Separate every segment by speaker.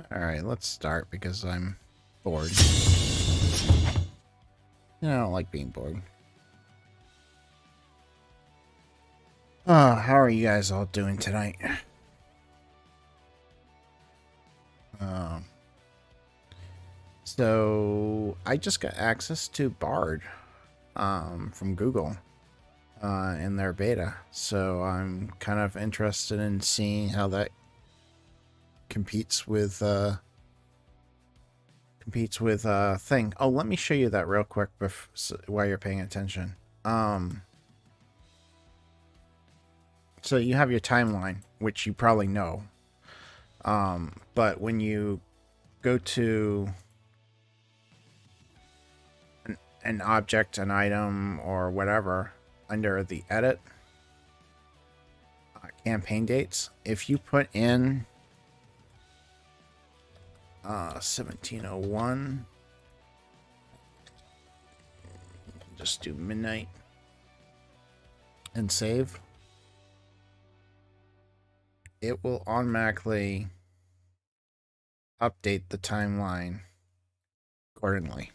Speaker 1: Alright, let's start because I'm bored. I don't like being bored. Oh, how are you guys all doing tonight? Um, so I just got access to Bard from Google in their beta. So I'm kind of interested in seeing how that competes with thing. Oh, let me show you that real quick while you're paying attention. So you have your timeline, which you probably know. But when you go to an object, an item, or whatever, under the edit, campaign dates, if you put in 1701, just do midnight and save, it will automatically update the timeline accordingly.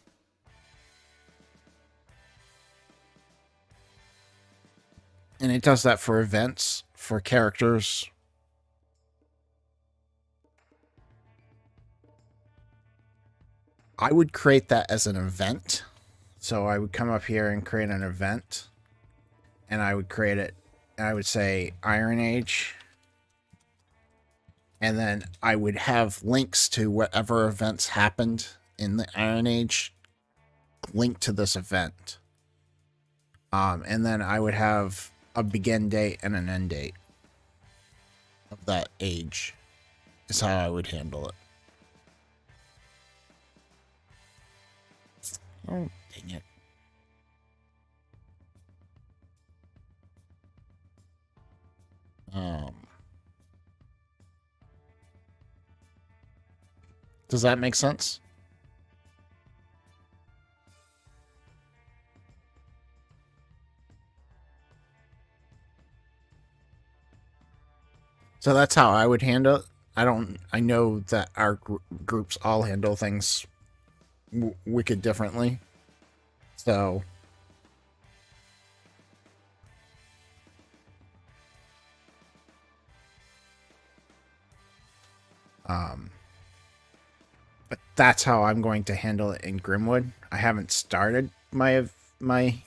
Speaker 1: And it does that for events, for characters. I would create that as an event. So I would come up here and create an event. And I would create it. And I would say Iron Age. And then I would have links to whatever events happened in the Iron Age linked to this event. And then I would have a begin date and an end date of that age is how I would handle it. Oh, dang it. Does that make sense? So that's how I would handle it. I know that our groups all handle things wicked differently. So but that's how I'm going to handle it in Grimwood. I haven't started my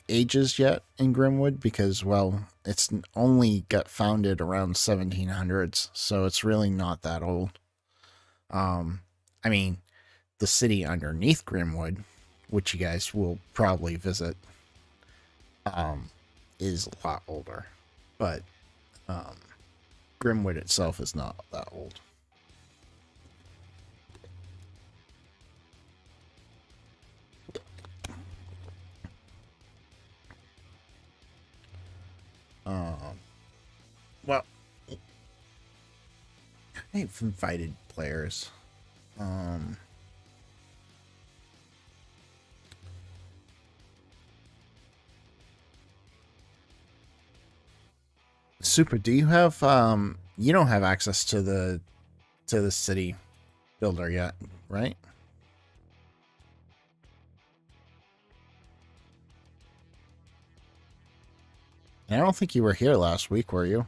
Speaker 1: ages yet in Grimwood because, well, it's only got founded around 1700s, so it's really not that old. I mean, the city underneath Grimwood, which you guys will probably visit, is a lot older, but Grimwood itself is not that old. Well, I've invited players. Super, do you have you don't have access to the city builder yet, right? And I don't think you were here last week, were you?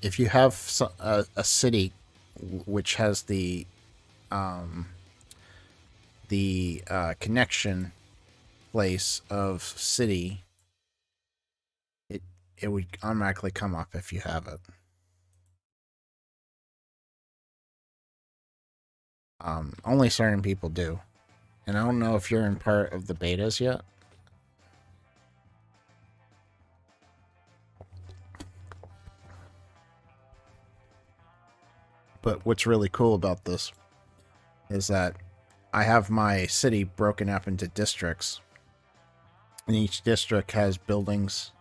Speaker 1: If you have a city which has the connection place of city, it would automatically come up if you have it. Only certain people do, and I don't know if you're in part of the betas yet. But what's really cool about this is that I have my city broken up into districts, and each district has buildings,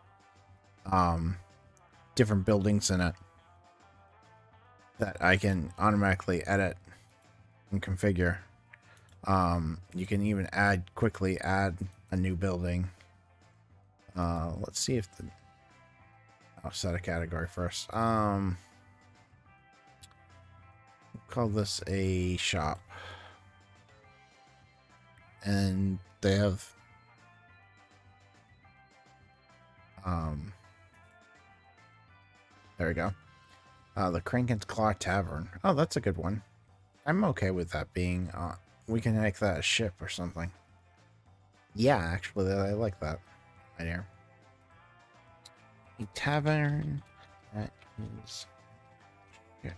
Speaker 1: different buildings in it that I can automatically edit and configure. You can even quickly add a new building. Let's see if I'll set a category first. We'll call this a shop. And they have there we go. The Crankin's Claw Tavern. Oh, that's a good one. I'm okay with that being we can make that a ship or something. Yeah, actually I like that right here. A tavern that is ship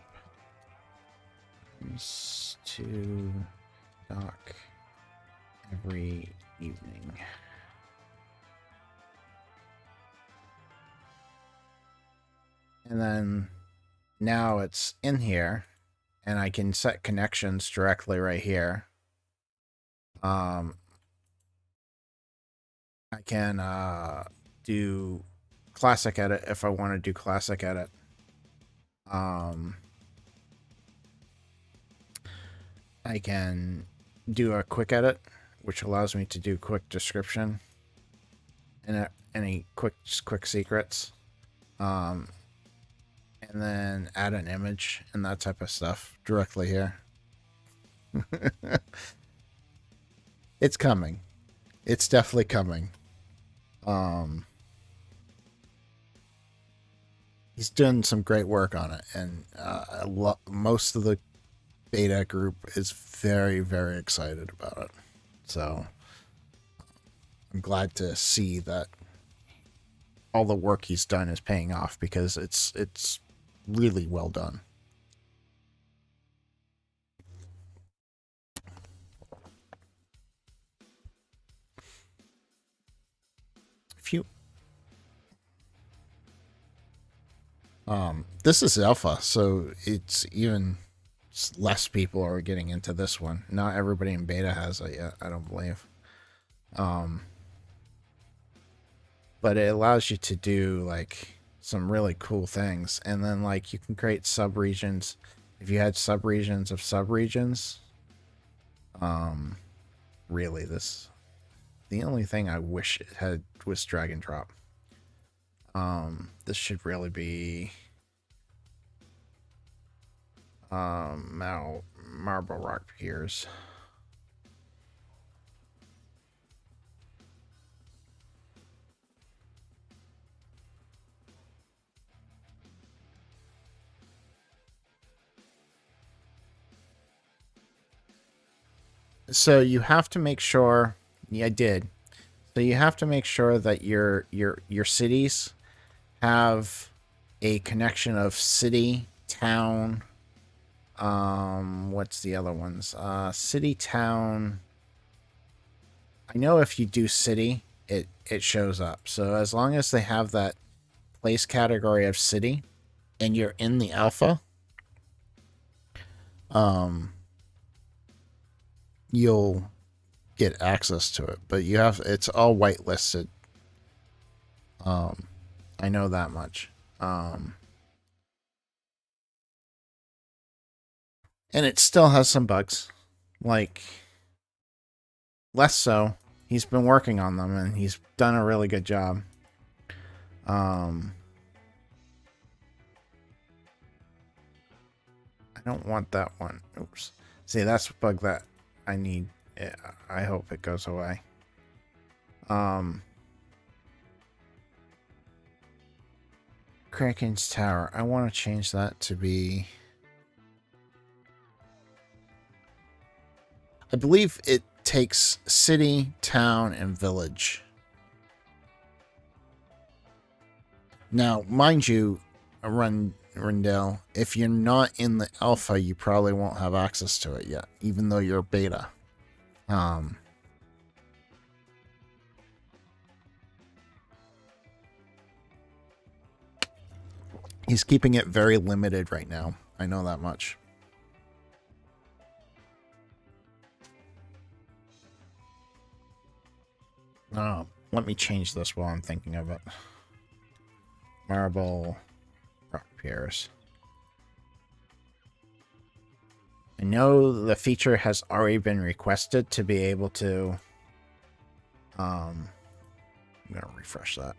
Speaker 1: comes to dock every evening. And then now it's in here, and I can set connections directly right here. I can do classic edit if I want to do classic edit. I can do a quick edit, which allows me to do quick description and any quick secrets. And then add an image and that type of stuff directly here. It's coming. It's definitely coming. He's done some great work on it, and most of the beta group is very, very excited about it. So I'm glad to see that all the work he's done is paying off, because it's really well done. This is alpha, so it's even less people are getting into this one. Not everybody in beta has it yet, I don't believe. But it allows you to do like some really cool things, and then like you can create subregions. If you had subregions of subregions, really, the only thing I wish it had was drag and drop. This should really be Marble Rock Piers. So you have to make sure. Yeah, I did. So you have to make sure that your cities have a connection of city, town. What's the other ones? City, town. I know if you do city, it shows up. So as long as they have that place category of city, and you're in the alpha, you'll get access to it. But it's all whitelisted. I know that much. And it still has some bugs, like less so. He's been working on them, and he's done a really good job. I don't want that one. Oops. See, that's a bug that I need. I hope it goes away. Kraken's Tower. I want to change that to be... I believe it takes city, town, and village. Now, mind you, Rindell, if you're not in the alpha, you probably won't have access to it yet, even though you're beta. He's keeping it very limited right now. I know that much. Let me change this while I'm thinking of it. Marble Rock Piers. I know the feature has already been requested to be able to. I'm gonna refresh that.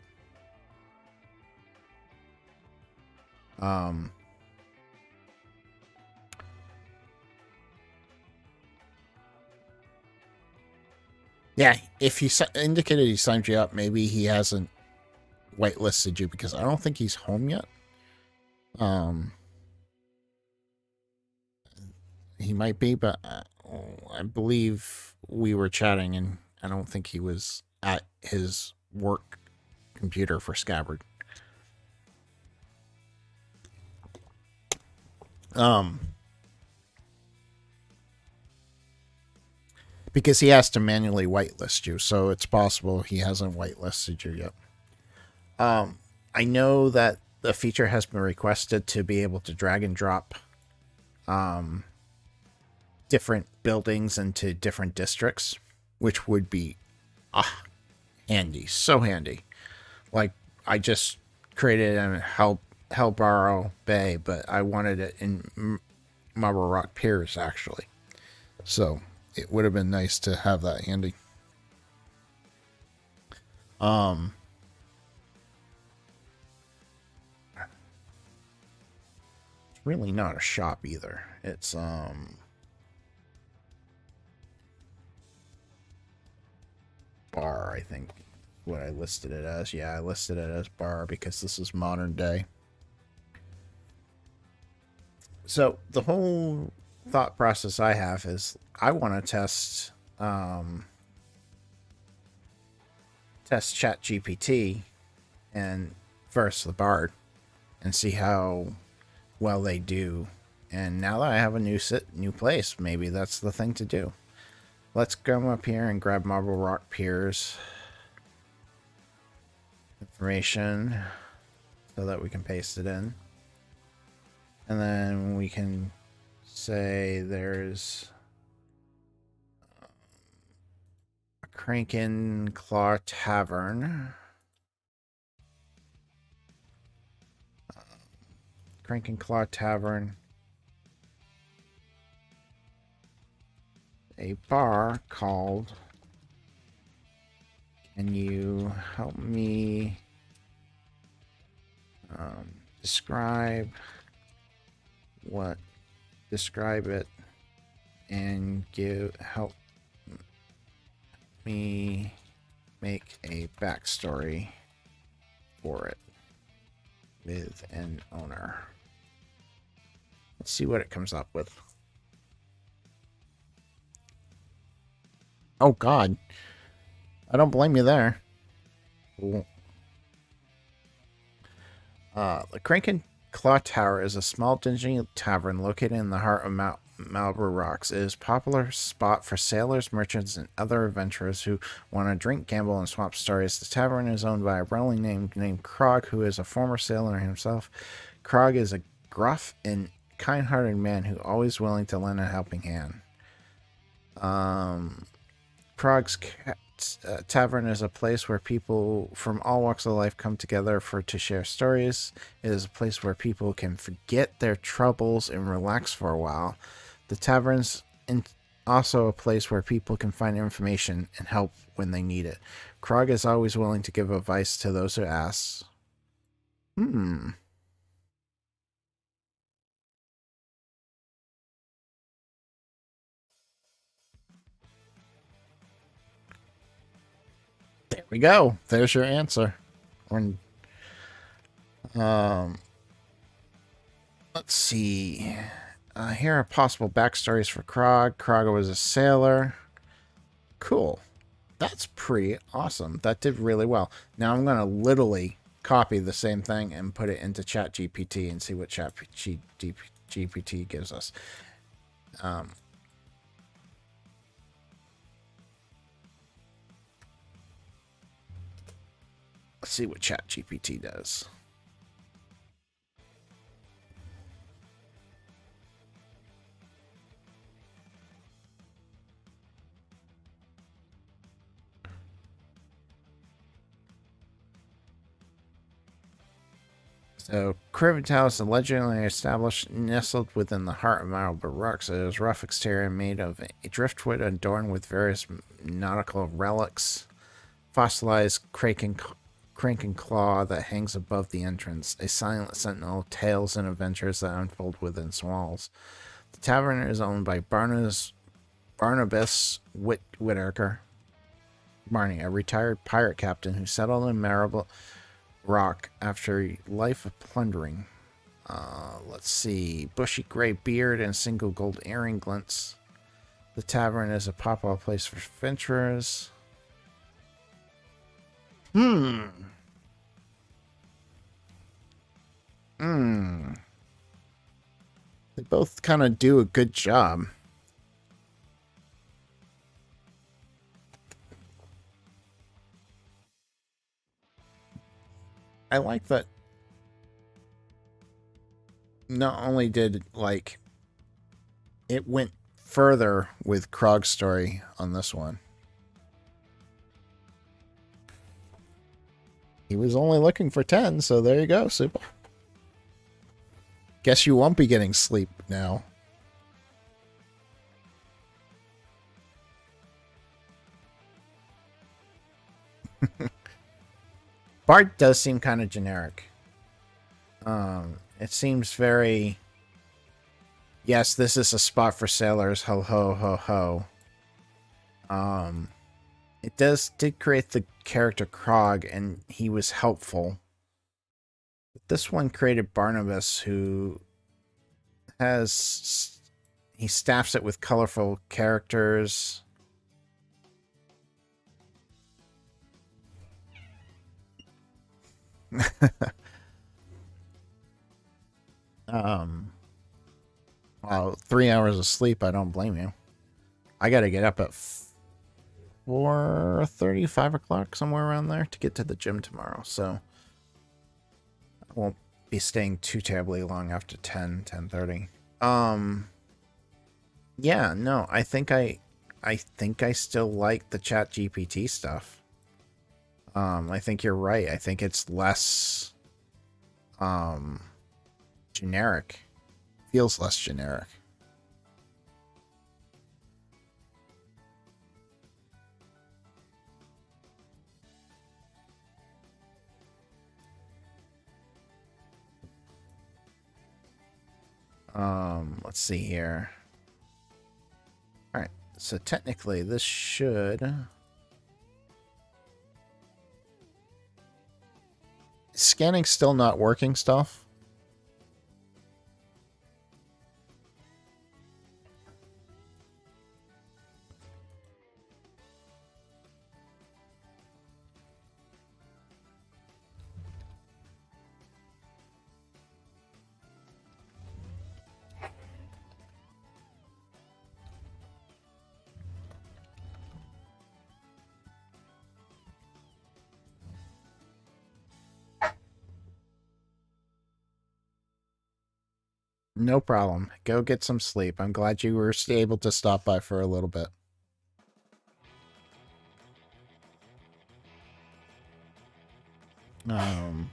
Speaker 1: Yeah, if he indicated he signed you up, maybe he hasn't whitelisted you because I don't think he's home yet. He might be, but I believe we were chatting, and I don't think he was at his work computer for Scabbard. Because he has to manually whitelist you, so it's possible he hasn't whitelisted you yet. I know that the feature has been requested to be able to drag and drop different buildings into different districts, which would be handy, so handy. Like, I just created a Hellbarrow Bay, but I wanted it in Marble Rock Piers, actually. So it would have been nice to have that handy. It's really not a shop either. It's bar, I think, what I listed it as. Yeah, I listed it as bar because this is modern day. So the whole thought process I have is I want to test Chat GPT and first the Bard and see how well they do. And now that I have a new place, maybe that's the thing to do. Let's come up here and grab Marble Rock Piers information so that we can paste it in. And then we can say there's a Crankin' Claw Tavern. Crankin' Claw Tavern. A bar called Can You Help Me describe it and help me make a backstory for it with an owner. Let's see what it comes up with. Oh God, I don't blame you there. The Crankin' Claw Tower is a small, dingy tavern located in the heart of Marble Rocks. It is a popular spot for sailors, merchants, and other adventurers who want to drink, gamble, and swap stories. The tavern is owned by a brawling named Krog, who is a former sailor himself. Krog is a gruff and kind-hearted man who always willing to lend a helping hand. Krog's Tavern is a place where people from all walks of life come together to share stories. It is a place where people can forget their troubles and relax for a while. The tavern's also a place where people can find information and help when they need it. Krog is always willing to give advice to those who ask. There we go. There's your answer. Let's see. Here are possible backstories for Krog. Krog was a sailor. Cool. That's pretty awesome. That did really well. Now I'm going to literally copy the same thing and put it into Chat GPT and see what Chat GPT gives us. Let's see what Chat GPT does. So Craven Tower is allegedly established nestled within the heart of marble rocks. It is rough exterior made of driftwood adorned with various nautical relics. Fossilized crank and claw that hangs above the entrance. A silent sentinel of tales and adventures that unfold within its walls. The tavern is owned by Barnabas Whitaker. Barney, a retired pirate captain who settled in Marble Rock after a life of plundering. Let's see. Bushy gray beard and single gold earring glints. The tavern is a popular place for adventurers. They both kind of do a good job. I like that not only did, like, it went further with Krog's story on this one. He was only looking for 10, so there you go, Super. Guess you won't be getting sleep now. Bart does seem kind of generic. It seems very... Yes, this is a spot for sailors. Ho, ho, ho, ho. It did create the character Krog, and he was helpful. But this one created Barnabas, who has... He staffs it with colorful characters. Well, 3 hours of sleep, I don't blame you. I gotta get up at 4:30, 5 o'clock, somewhere around there, to get to the gym tomorrow, so I won't be staying too terribly long after 10:30. Yeah, no, I think I still like the Chat GPT stuff. I think you're right. I think it's less generic. Feels less generic. Let's see here. All right, so technically this should... Scanning still not working stuff? No problem. Go get some sleep. I'm glad you were able to stop by for a little bit. Let's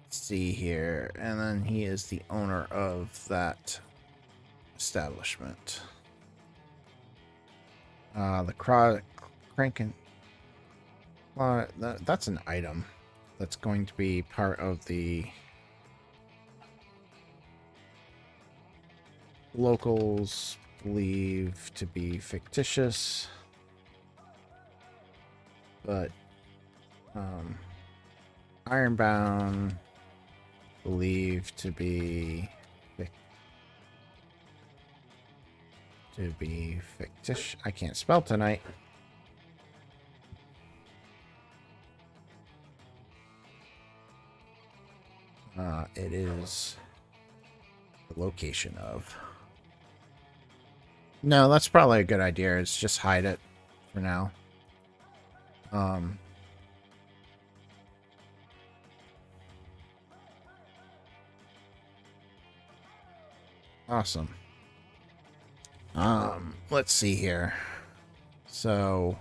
Speaker 1: see here. And then he is the owner of that establishment. The cranking... that's an item that's going to be part of the... Locals believe to be fictitious, but Ironbound believed to be fictitious. I can't spell tonight. It is the location of... No, that's probably a good idea. It's just hide it for now. Awesome. Let's see here. So,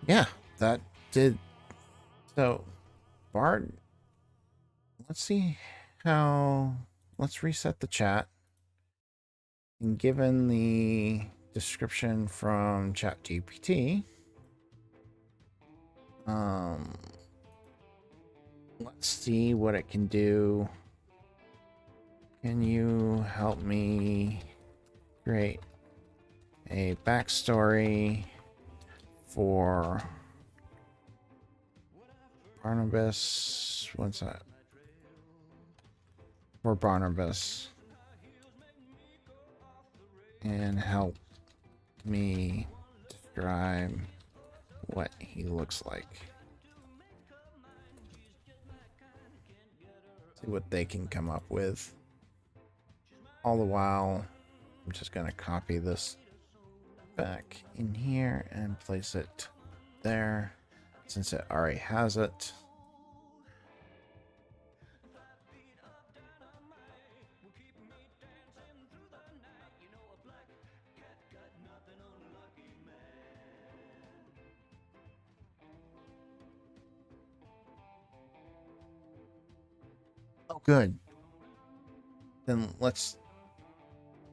Speaker 1: yeah, that did So, Bard, let's see how. Let's reset the chat. And given the description from Chat GPT, let's see what it can do. Can you help me create a backstory for Barnabas? What's that? For Barnabas. And help me describe what he looks like. See what they can come up with. All the while, I'm just going to copy this back in here and place it there since it already has it. Oh, good. Then let's...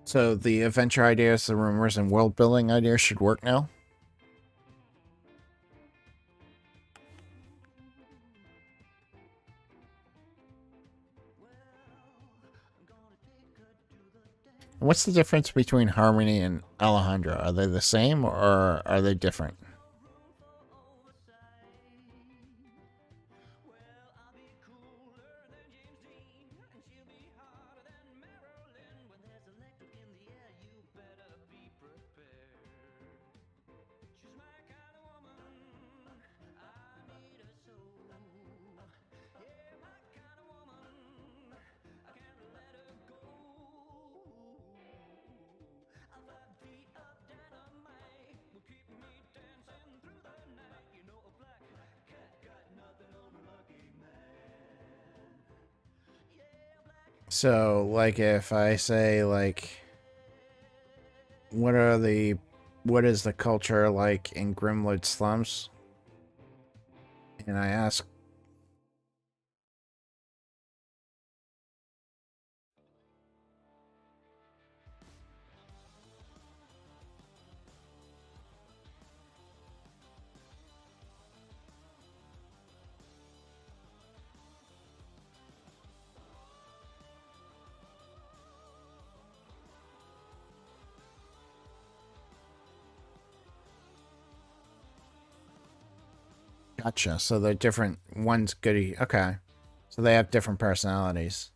Speaker 1: So the adventure ideas, the rumors, and world building ideas should work now? What's the difference between Harmony and Alejandro? Are they the same or are they different? So, like, if I say, like, what is the culture like in Grimwood slums? And I ask, gotcha. So they're different. One's goody. Okay. So they have different personalities.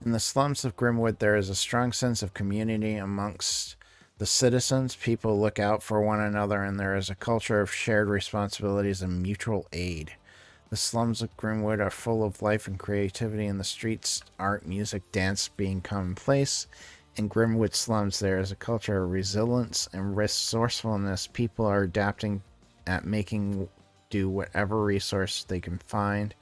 Speaker 1: In the slums of Grimwood, there is a strong sense of community amongst the citizens. People look out for one another, and there is a culture of shared responsibilities and mutual aid. The slums of Grimwood are full of life and creativity in the streets, art, music, dance being commonplace. In Grimwood slums, there is a culture of resilience and resourcefulness. People are adapting at making do whatever resource they can find.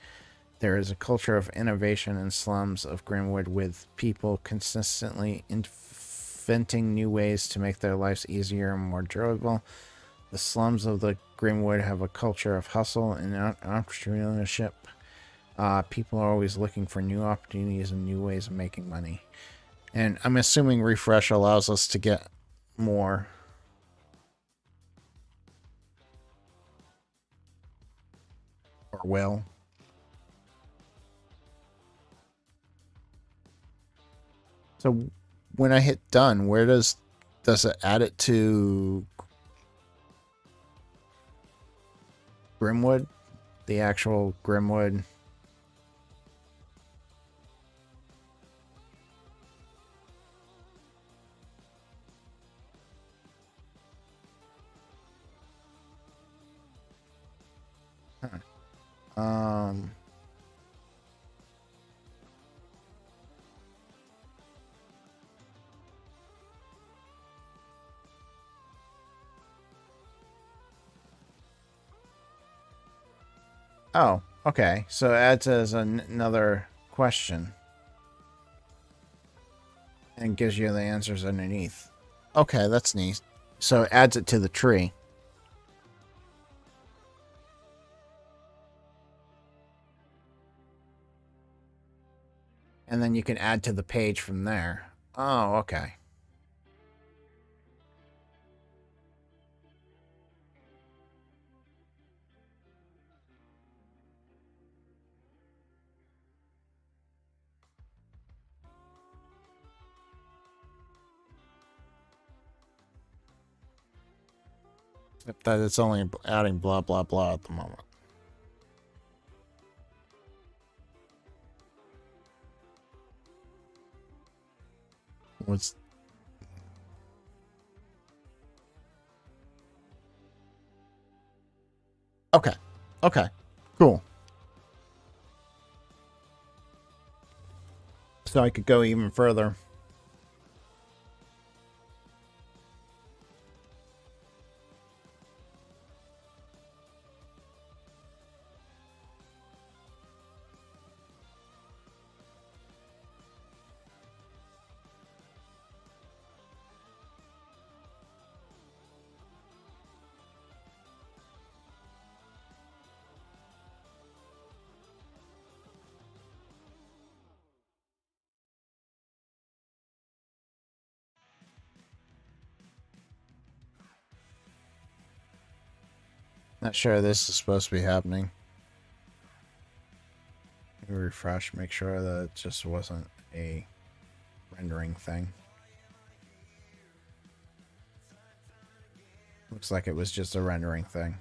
Speaker 1: There is a culture of innovation in slums of Grimwood, with people consistently inventing new ways to make their lives easier and more enjoyable. The slums of the Grimwood have a culture of hustle and entrepreneurship. People are always looking for new opportunities and new ways of making money. And I'm assuming refresh allows us to get more. Or will. So when I hit done, where does it add it to Grimwood? The actual Grimwood. Huh. Oh, okay. So it adds as another question and gives you the answers underneath. Okay, that's neat. So it adds it to the tree. And then you can add to the page from there. Oh, okay. Except that it's only adding blah, blah, blah at the moment. What's... Okay. Okay. Cool. So I could go even further. Not sure this is supposed to be happening. Refresh, make sure that it just wasn't a rendering thing. Looks like it was just a rendering thing.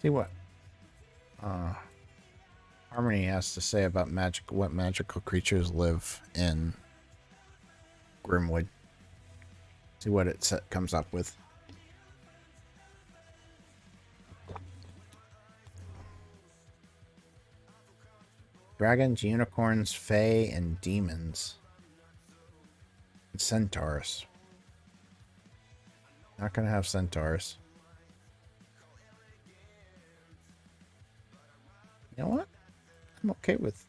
Speaker 1: See what Harmony has to say about what magical creatures live in Grimwood. See what it comes up with. Dragons, unicorns, fae, and demons. And centaurs. Not gonna have centaurs. You know what? I'm okay with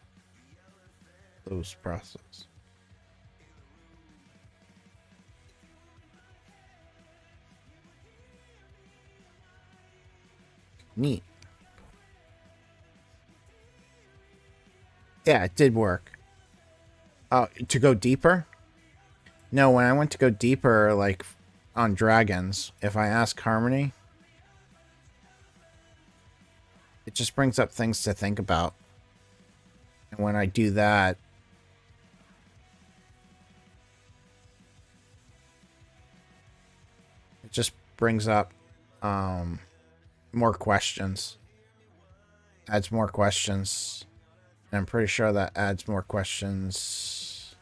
Speaker 1: those processes. Neat. Yeah, it did work. Oh, to go deeper? No, when I went to go deeper, like on dragons, if I ask Harmony, it just brings up things to think about. And when I do that, it just brings up more questions. Adds more questions. And I'm pretty sure that adds more questions.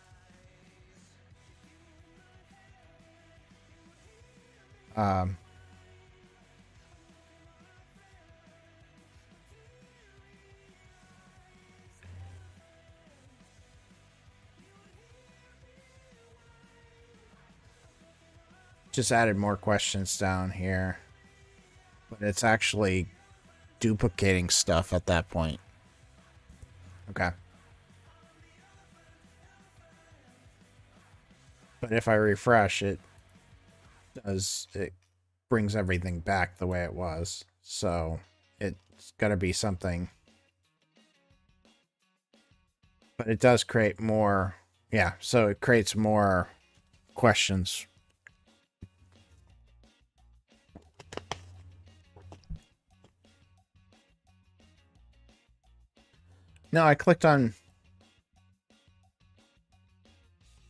Speaker 1: Just added more questions down here. But it's actually duplicating stuff at that point. Okay. But if I refresh, it brings everything back the way it was. So it's got to be something. But it does create more. Yeah, so it creates more questions. No, I clicked on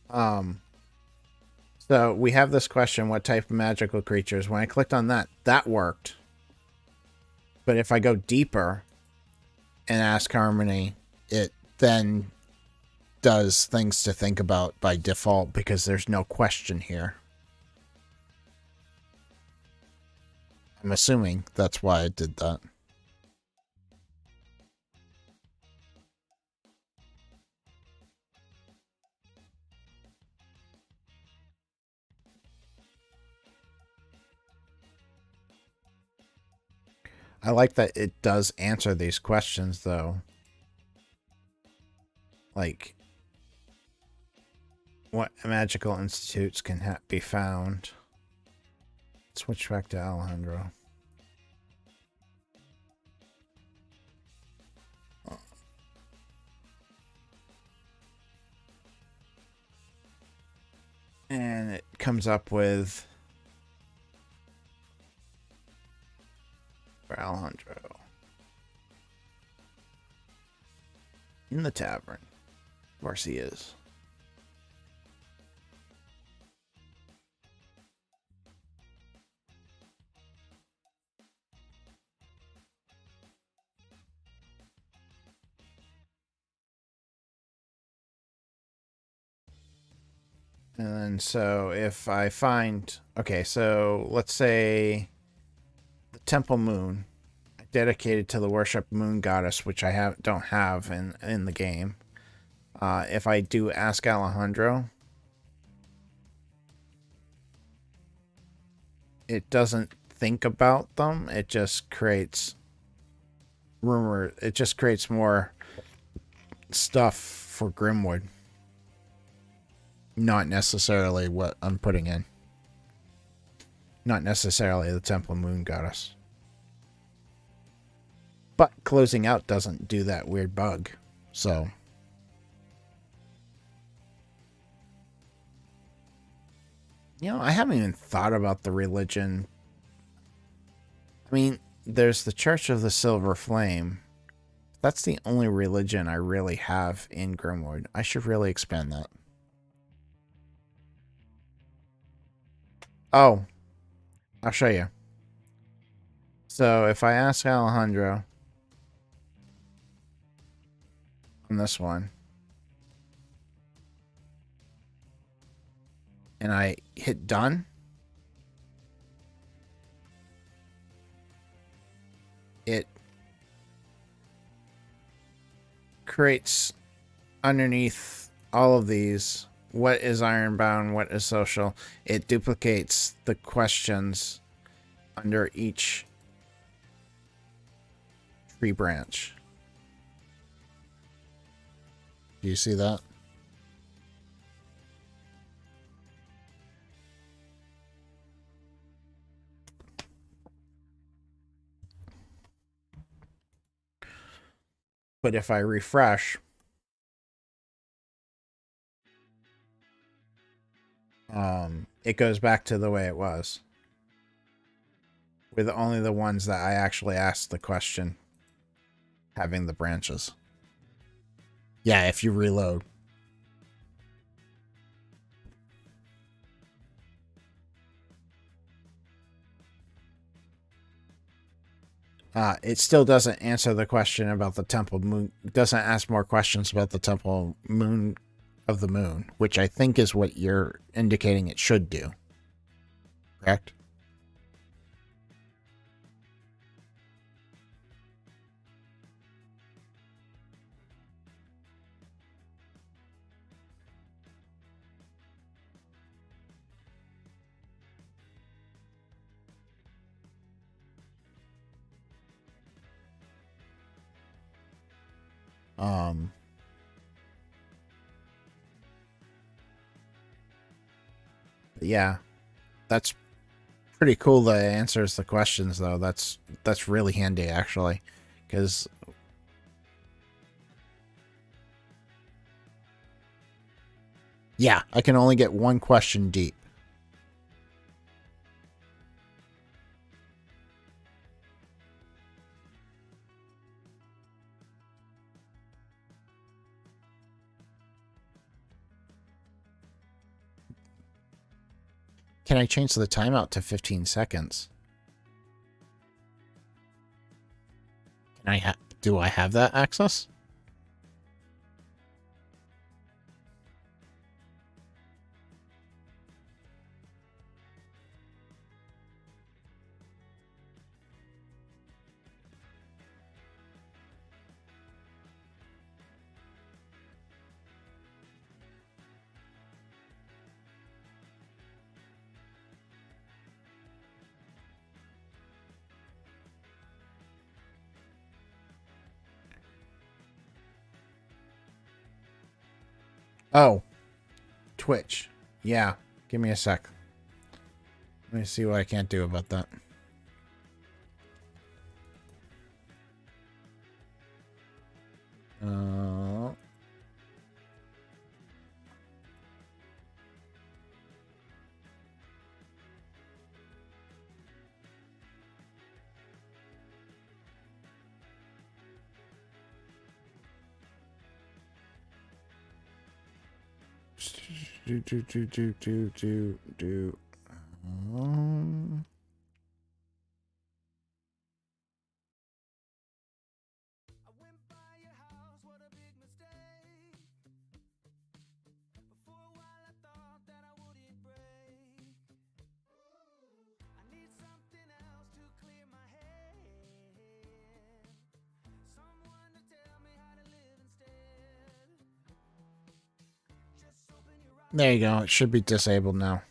Speaker 1: so we have this question, what type of magical creatures? When I clicked on that, that worked. But if I go deeper and ask Harmony, it then does things to think about by default because there's no question here. I'm assuming that's why it did that. I like that it does answer these questions, though. Like, what magical institutes can be found? Switch back to Alejandro. And it comes up with for Alejandro in the tavern. Of course he is. And so if I find, okay, so let's say the Temple Moon, dedicated to the worship moon goddess, which I don't have in the game. If I do ask Alejandro, it doesn't think about them. It just creates rumor. It just creates more stuff for Grimwood. Not necessarily what I'm putting in. Not necessarily the Temple Moon Goddess. But closing out doesn't do that weird bug. So. You know, I haven't even thought about the religion. I mean, there's the Church of the Silver Flame. That's the only religion I really have in Grimwood. I should really expand that. Oh, I'll show you. So if I ask Alejandro on this one, and I hit done, it creates underneath all of these what is ironbound, what is social. It duplicates the questions under each tree branch. Do you see that? But if I refresh, it goes back to the way it was. With only the ones that I actually asked the question having the branches. Yeah, if you reload. It still doesn't answer the question about the Temple Moon. It doesn't ask more questions about the Temple Moon of the Moon, which I think is what you're indicating it should do. Correct? Yeah, that's pretty cool that it answers the questions, though. That's really handy, actually, because yeah, I can only get one question deep. Can I change the timeout to 15 seconds? Do I have that access? Oh, Twitch. Yeah. Give me a sec. Let me see what I can't do about that. Do. Um, There you go. It should be disabled now.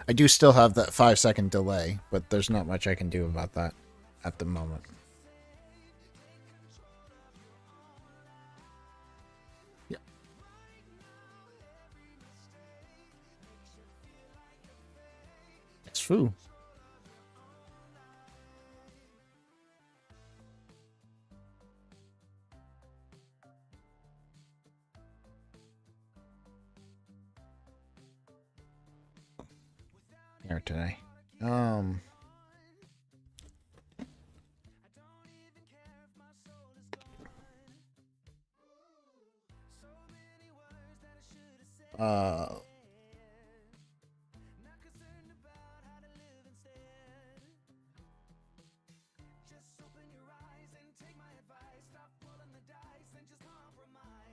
Speaker 1: I do still have that 5-second delay, but there's not much I can do about that at the moment. Yeah. It's true. Here today.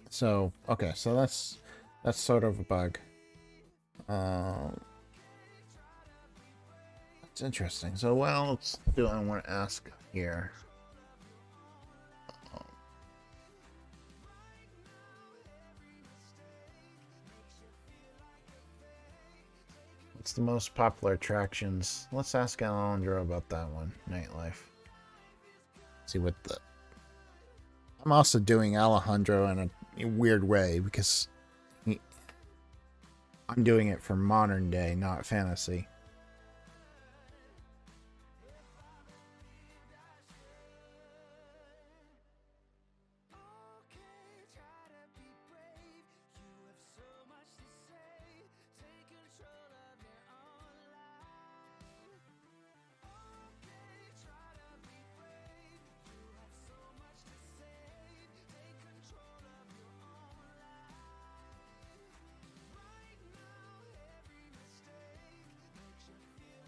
Speaker 1: So, okay, so that's sort of a bug. It's interesting. So, what else do I want to ask here? What's the most popular attractions? Let's ask Alejandro about that one. Nightlife. See what the... I'm also doing Alejandro in a weird way because I'm doing it for modern day, not fantasy.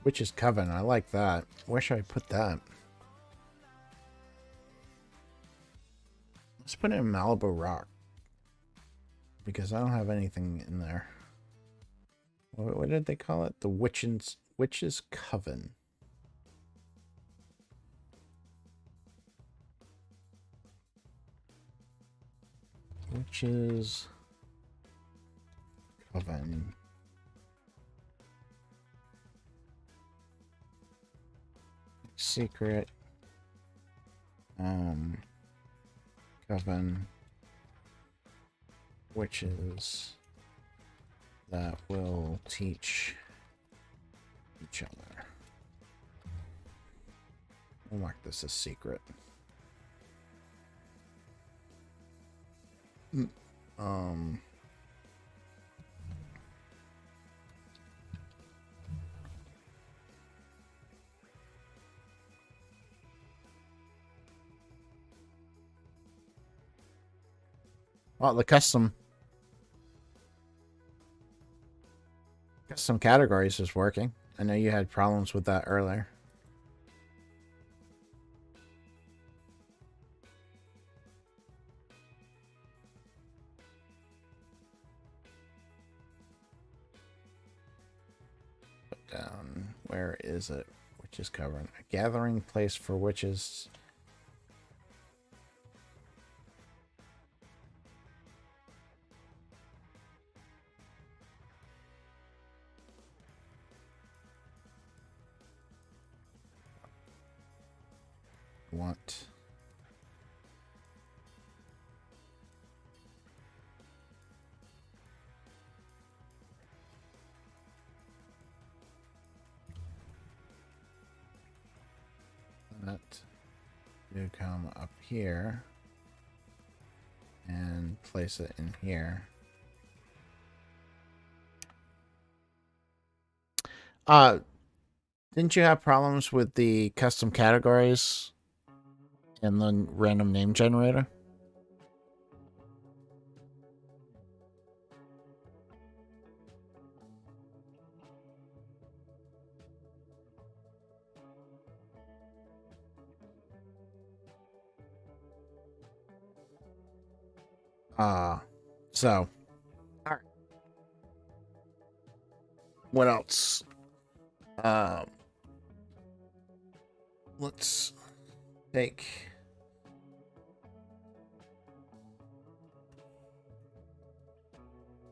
Speaker 1: Witch's Coven. I like that. Where should I put that? Let's put it in Malibu Rock. Because I don't have anything in there. What did they call it? The Witch's Coven. Witch's Coven. Secret. Coven. Witches that will teach each other. We'll mark this as secret. Well, the custom categories is working. I know you had problems with that earlier. Put down, where is it? Witches Coven. A gathering place for witches. Want to come up here and place it in here. Didn't you have problems with the custom categories and the random name generator? So, all right. What else? Let's take.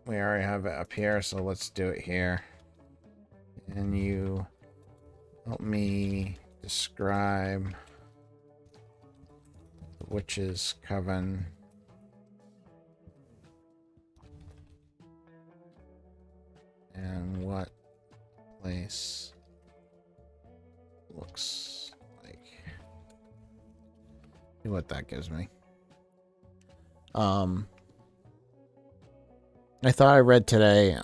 Speaker 1: We already have it up here, so let's do it here. And you help me describe the witch's coven. And what place looks like. See what that gives me. I thought I read today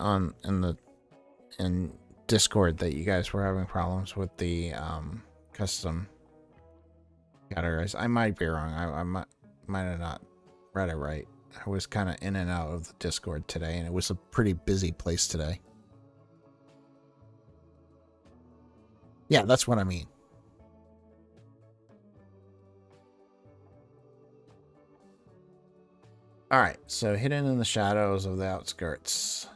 Speaker 1: in Discord that you guys were having problems with the custom categories. I might be wrong. I might have not read it right. I was kind of in and out of the Discord today, and it was a pretty busy place today. Yeah, that's what I mean. All right, so hidden in the shadows of the outskirts.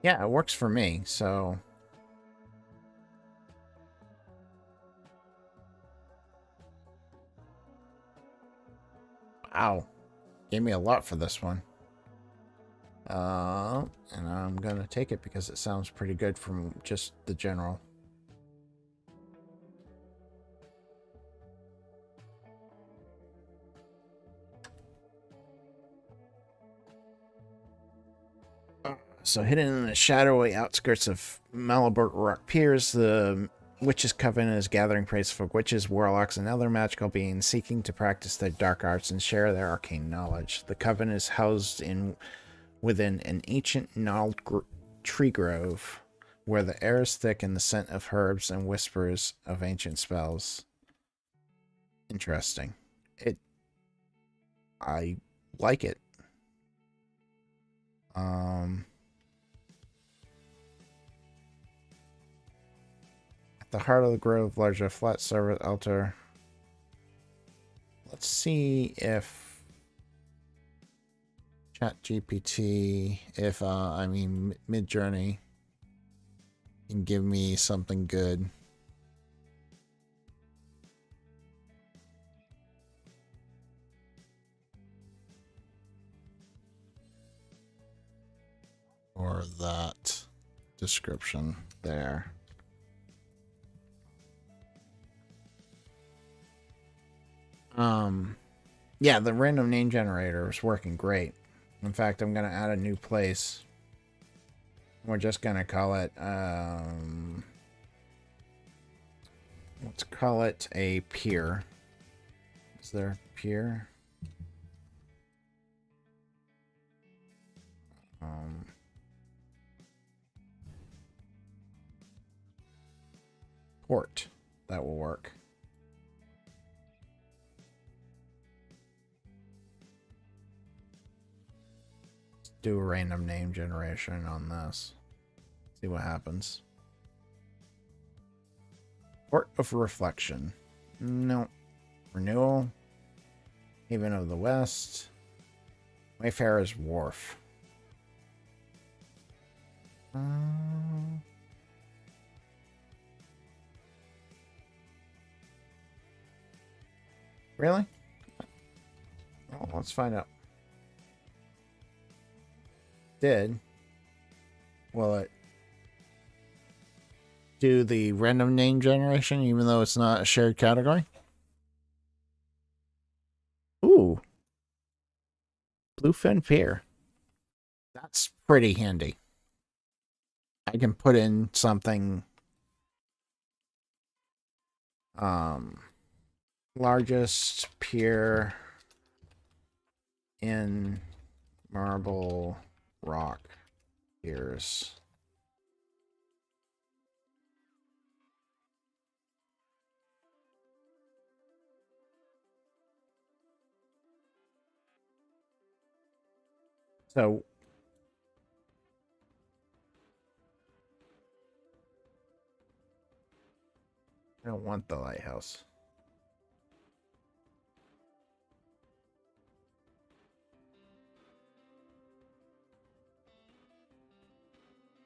Speaker 1: Yeah, it works for me, so... Wow. Gave me a lot for this one. And I'm gonna take it because it sounds pretty good from just the general. So hidden in the shadowy outskirts of Malibert Rock Piers, the Witches' Coven is gathering praise for witches, warlocks, and other magical beings seeking to practice their dark arts and share their arcane knowledge. The coven is housed within an ancient gnarled tree grove, where the air is thick and the scent of herbs and whispers of ancient spells. Interesting. I like it. At the heart of the grove lies a flat service altar. Let's see if Chat GPT, if Midjourney can give me something good. Or that description there. Yeah, the random name generator is working great. In fact, I'm gonna add a new place. We're just gonna call it let's call it a pier. Is there a pier? Port. That will work. Let's do a random name generation on this. See what happens. Port of Reflection. No. Renewal. Haven of the West. Wayfarer's Wharf. Really? Well, let's find out. Will it do the random name generation even though it's not a shared category? Ooh. Bluefin Pier. That's pretty handy. I can put in something largest pier in marble rock piers. So I don't want the lighthouse.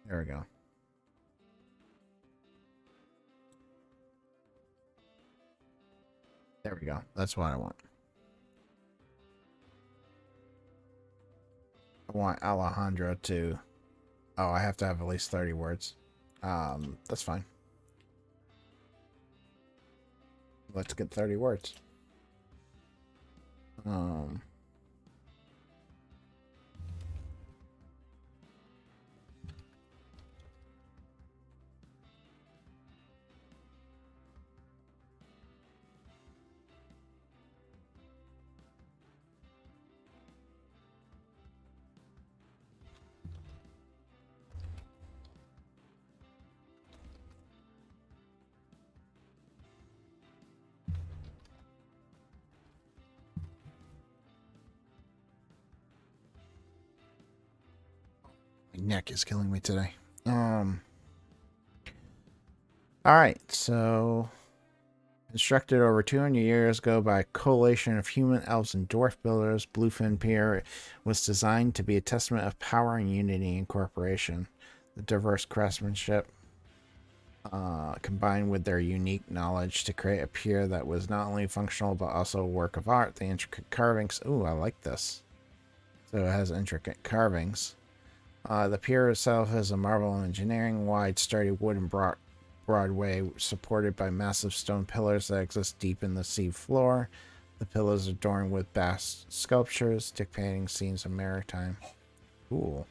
Speaker 1: There we go. There we go. That's what I want. I want Alejandro to... Oh, I have to have at least 30 words. That's fine. Let's get 30 words. My neck is killing me today. All right, so constructed over 200 years ago by a coalition of human, elves, and dwarf builders, Bluefin Pier was designed to be a testament of power and unity in cooperation. The diverse craftsmanship combined with their unique knowledge to create a pier that was not only functional but also a work of art. The intricate carvings. Ooh, I like this. So it has intricate carvings. The pier itself is a marvel of engineering, wide, sturdy wooden Broadway, supported by massive stone pillars that exist deep in the sea floor. The pillars are adorned with vast sculptures depicting scenes of maritime. Cool.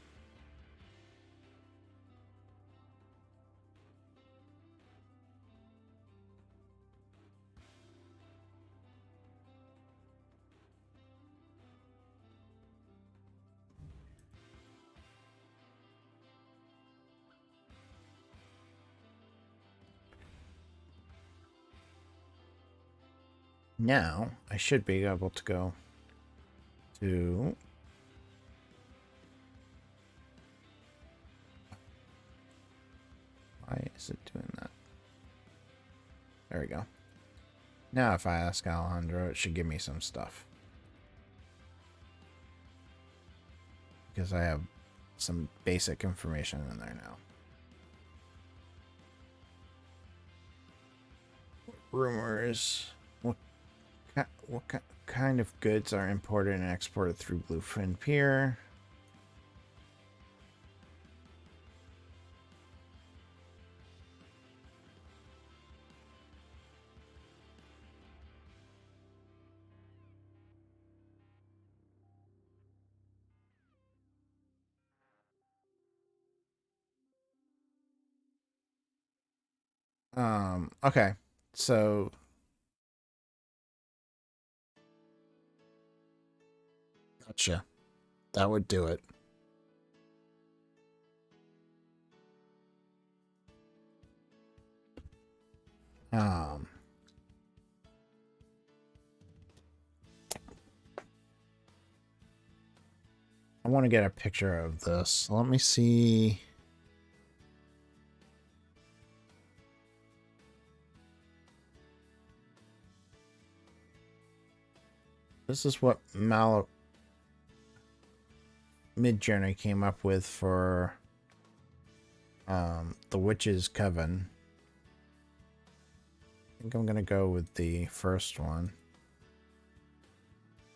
Speaker 1: Now, I should be able to go to... Why is it doing that? There we go. Now if I ask Alejandro, it should give me some stuff. Because I have some basic information in there now. Rumors. What kind of goods are imported and exported through Bluefin Pier? Okay. So gotcha. That would do it. I want to get a picture of this. Let me see. This is what Midjourney came up with for the Witch's Coven. I think I'm gonna go with the first one.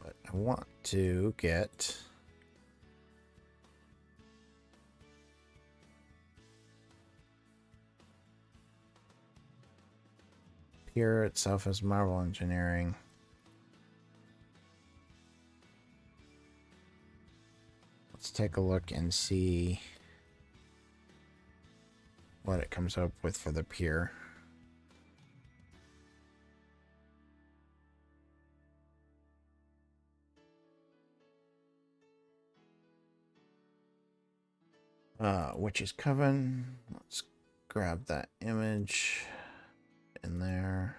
Speaker 1: But I want to get Pier itself as Marvel Engineering. Let's take a look and see what it comes up with for the pier. Witch's Coven. Let's grab that image in there.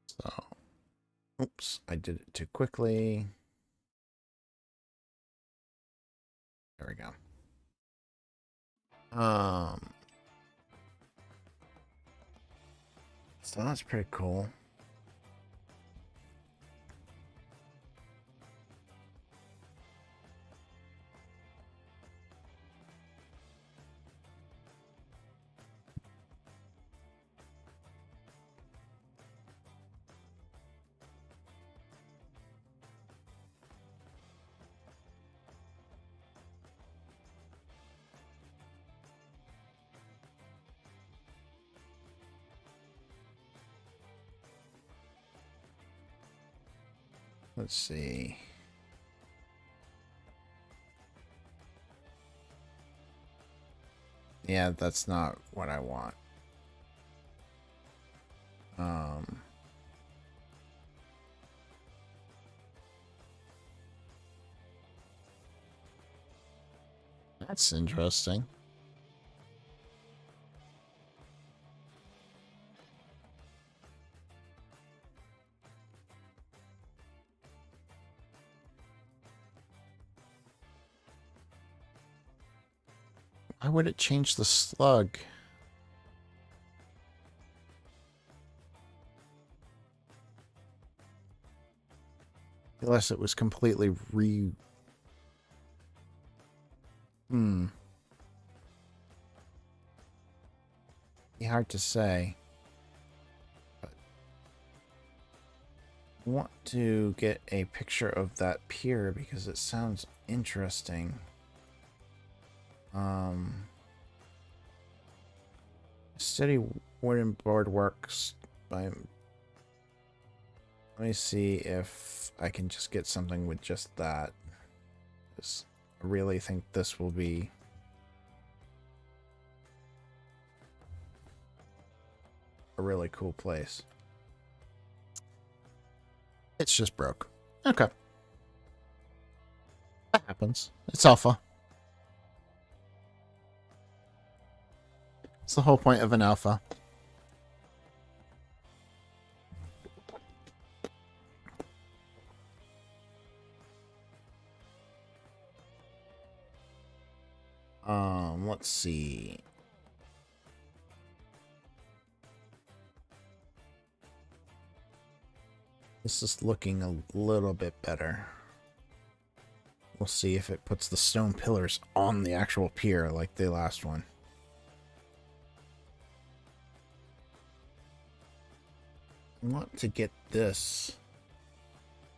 Speaker 1: So, oops, I did it too quickly. There we go. So that's pretty cool. Let's see. Yeah, that's not what I want. That's interesting. Why would it change the slug? Unless it was completely Be hard to say. But I want to get a picture of that pier because it sounds interesting. Steady wooden board works by... Let me see if I can just get something with just that. I really think this will be a really cool place. It's just broke. Okay. That happens. It's alpha. It's the whole point of an alpha. Let's see. This is looking a little bit better. We'll see if it puts the stone pillars on the actual pier like the last one. I want to get this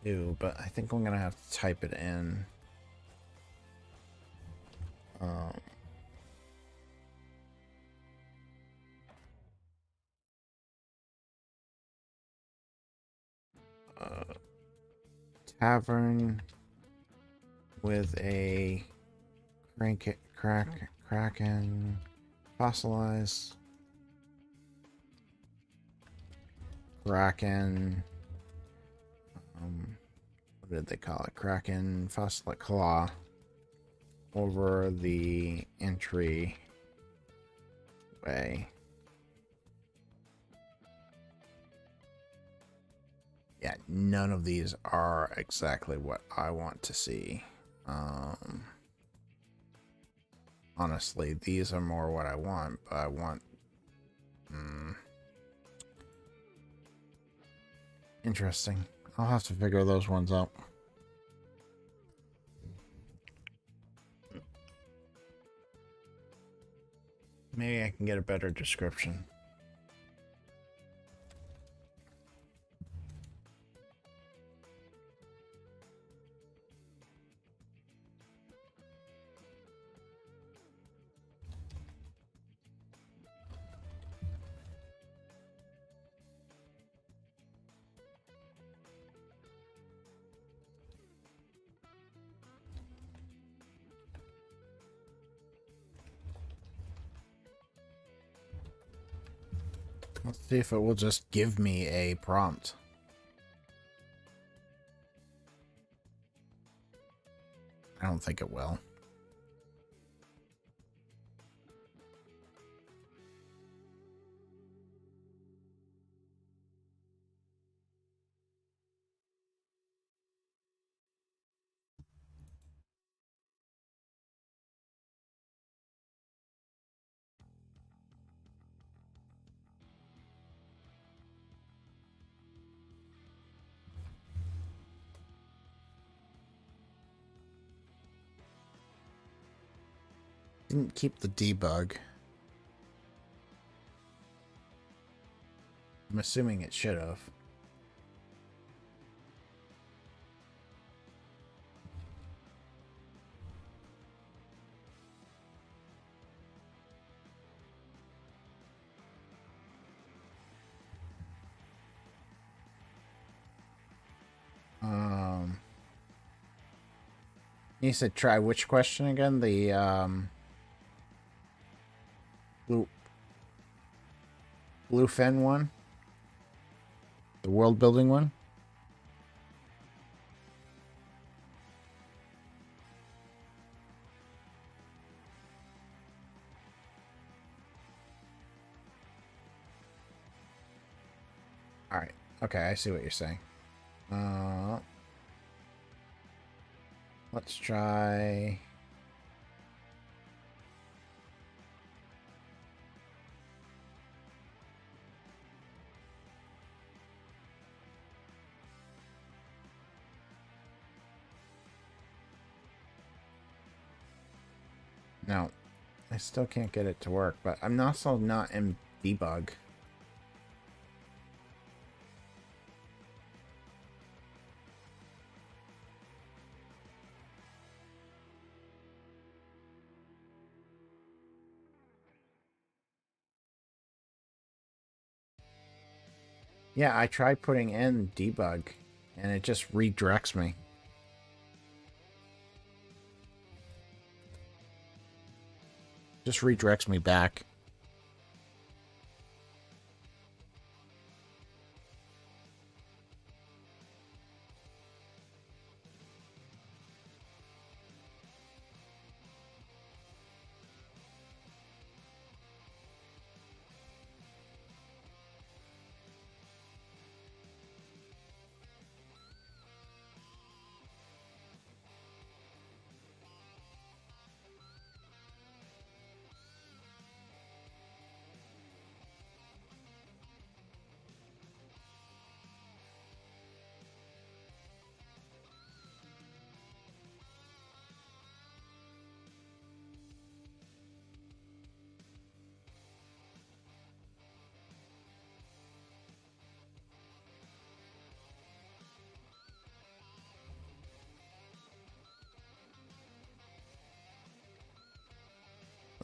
Speaker 1: too, but I think I'm gonna have to type it in. Tavern with a kraken fossilized kraken. What did they call it? Kraken fossilized claw over the entry way. Yeah, none of these are exactly what I want to see. Honestly, these are more what I want, but I want... Interesting. I'll have to figure those ones out. Maybe I can get a better description. Let's see if it will just give me a prompt. I don't think it will. Didn't keep the debug. I'm assuming it should have. You said try which question again? The Bluefin one? The world building one? Alright. Okay, I see what you're saying. Let's try... No. I still can't get it to work, but I'm also not in debug. Yeah, I tried putting in debug, and it just redirects me. Just redirects me back.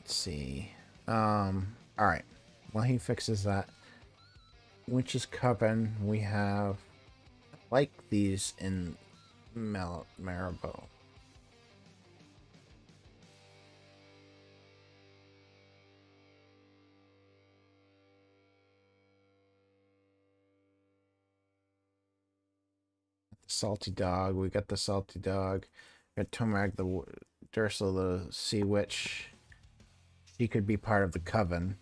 Speaker 1: Let's see. All right. While he fixes that, Witch's Coven, we have like these in Maribel. Salty Dog. We got the Salty Dog. We got Tomag the Dursa the Sea Witch. She could be part of the Coven.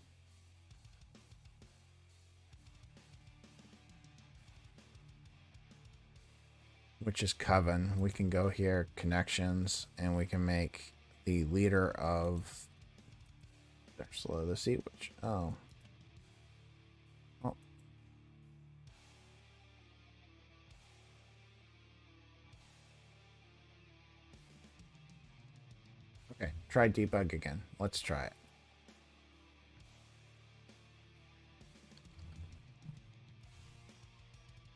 Speaker 1: Which is Coven. We can go here, connections, and we can make the leader of Ursula the Sea Witch. Oh. Oh. Okay, try debug again. Let's try it.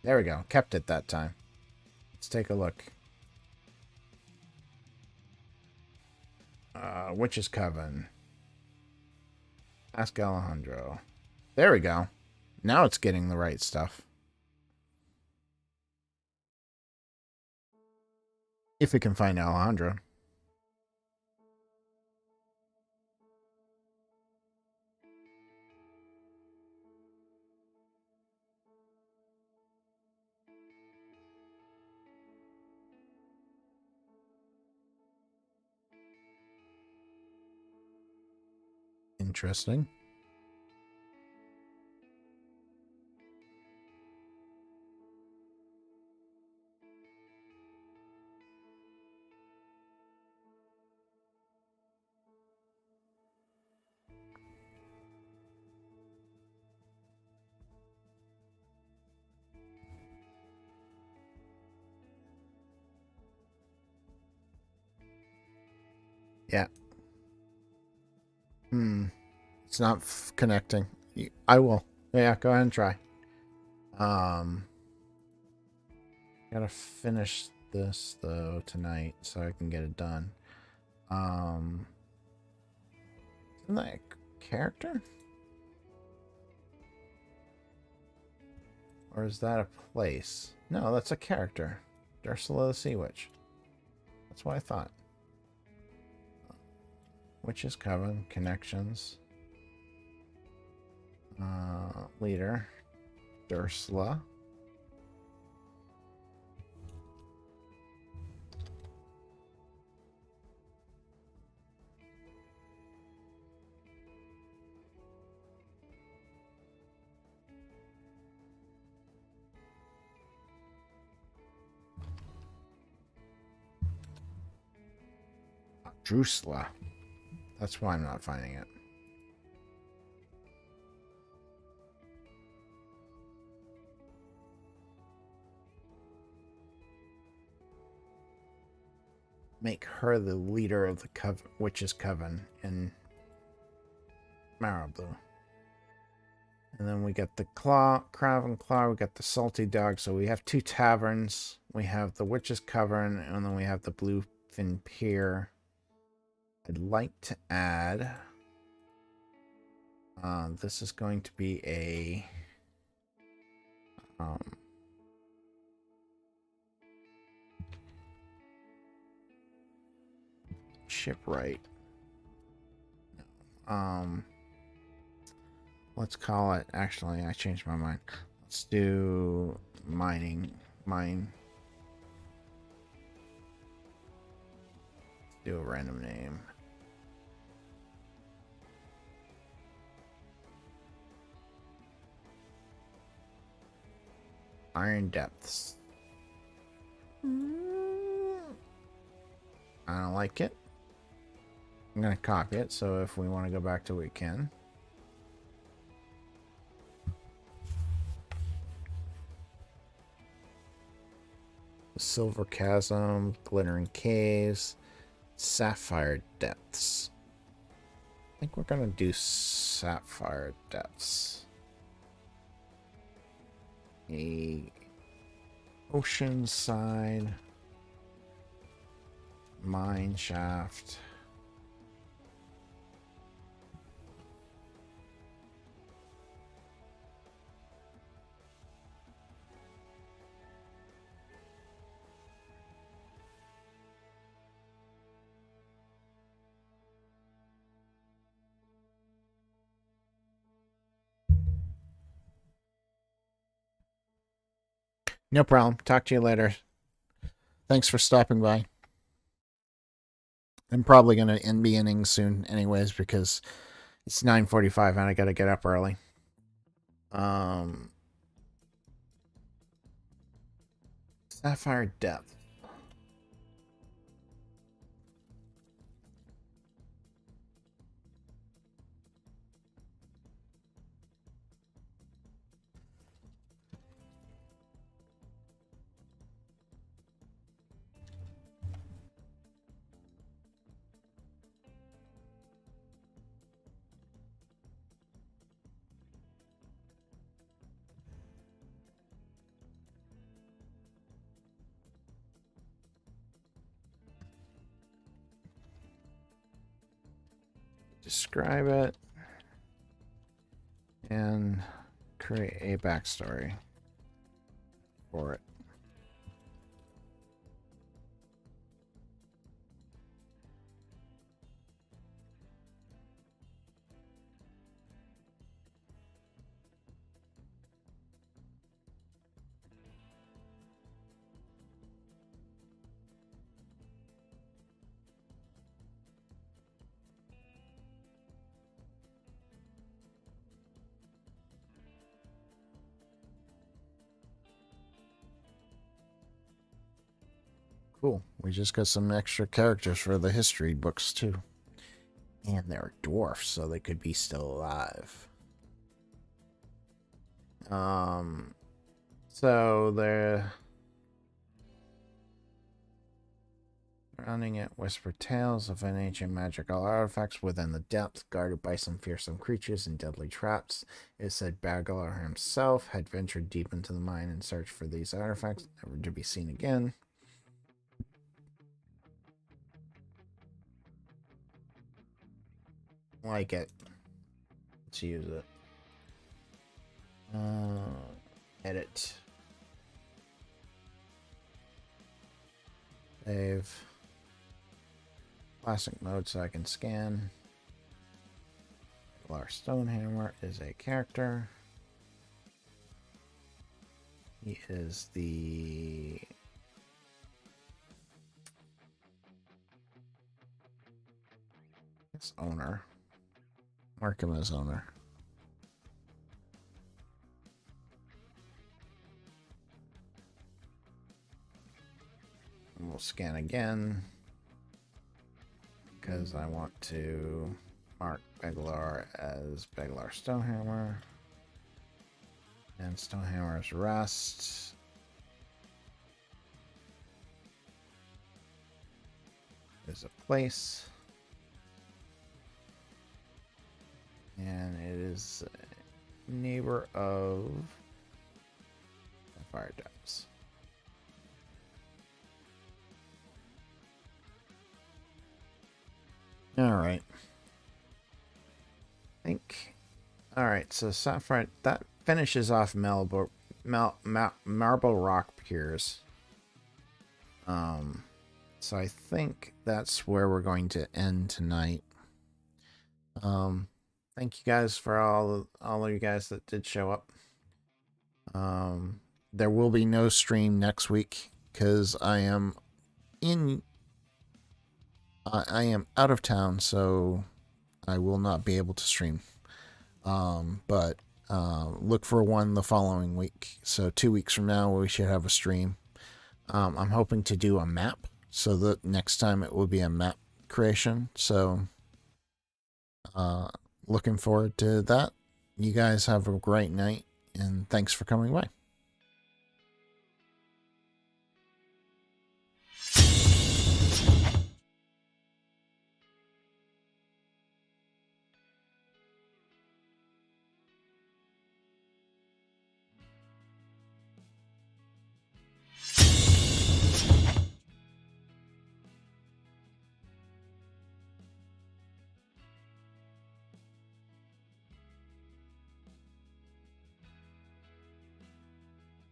Speaker 1: There we go. Kept it that time. Let's take a look. Witch's Coven. Ask Alejandro. There we go. Now it's getting the right stuff. If it can find Alejandro. Interesting. Yeah. It's not connecting. I will. Yeah, go ahead and try. Gotta finish this though tonight so I can get it done. Isn't that a character? Or is that a place? No, that's a character. Ursula the Sea Witch. That's what I thought. Witch's Coven, connections. Leader. Ursula. Drusilla. That's why I'm not finding it. Make her the leader of the Witch's Coven in Marabou. And then we got the Crab and Claw. We got the Salty Dog. So we have 2 taverns. We have the Witch's Coven, and then we have the Bluefin Pier. I'd like to add... this is going to be a... shipwright. Let's call it... Actually, I changed my mind. Let's do mining. Let's do a random name. Iron Depths. I don't like it. I'm going to copy it, so if we want to go back to it, we can. Silver Chasm, Glittering Caves, Sapphire Depths. I think we're going to do Sapphire Depths. A Oceanside Mine Shaft. No problem. Talk to you later. Thanks for stopping by. I'm probably going to end the inning soon anyways because it's 9:45 and I got to get up early. Sapphire Depth. Describe it and create a backstory for it. Cool. We just got some extra characters for the history books, too. And they're dwarfs, so they could be still alive. So they're running at whispered tales of an ancient magical artifacts within the depths, guarded by some fearsome creatures and deadly traps. It said Baglar himself had ventured deep into the mine in search for these artifacts, never to be seen again. Like it. Let's use it. Edit. Save. Classic mode so I can scan. Baglar Stonehammer is a character. He is the owner. Mark him as owner. And we'll scan again because I want to mark Baglar as Baglar Stonehammer. And Stonehammer's Rest. Is a place. And it is a neighbor of the Fire Depths. Alright. I think. Alright, so Sapphire, that finishes off Marble Rock Piers. So I think that's where we're going to end tonight. Thank you guys for all of you guys that did show up. There will be no stream next week because I am out of town, so I will not be able to stream. But look for one the following week. So 2 weeks from now, we should have a stream. I'm hoping to do a map, so that next time it will be a map creation. So looking forward to that. You guys have a great night, and thanks for coming by.